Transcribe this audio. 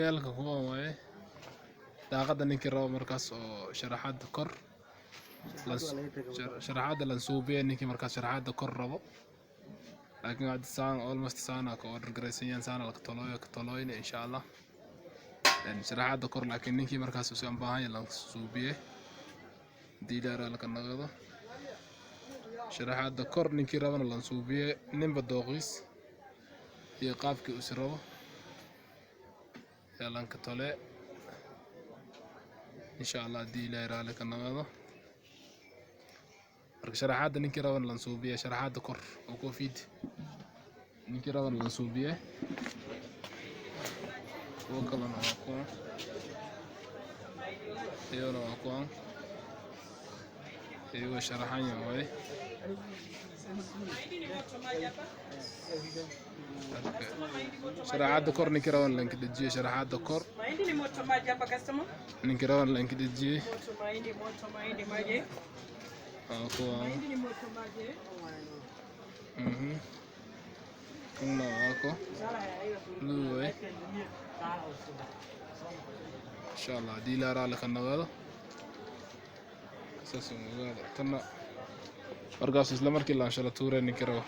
tutorialka kuwan waaye daaqada ninkii rabo markaas oo sharaxaad kor sharaxaad lan suubiye ninkii markaas sharaxaad kor rabo laakiin hadda saan almost saana ka order gareysan saana la tolooyin insha Allah sharaxaad kor laakiin ninkii markaas uu soo baahan yahay lan suubiye diilaara la ka naqdo sharaxaad kor ninkii rabo lan suubiye ninba dooqis iyo qaabkii uu rabo يلا نكتله إن شاء الله دي لا يرى لك النهارده شرحات نكرة لنصوبية شرحات كر وكوفيد نكرة لنصوبية وكلنا معكم يلا معكم أيوة شرحان يا وي شرحات كور نكرة لينك دجي شرحات كور نكرة لينك دجي أكو كنا أكو لوي إن شاء الله دي لا رالك النغاضة أساسا مغاضة تنا أرقاس إسلامر كلا إن شاء الله توري نكرة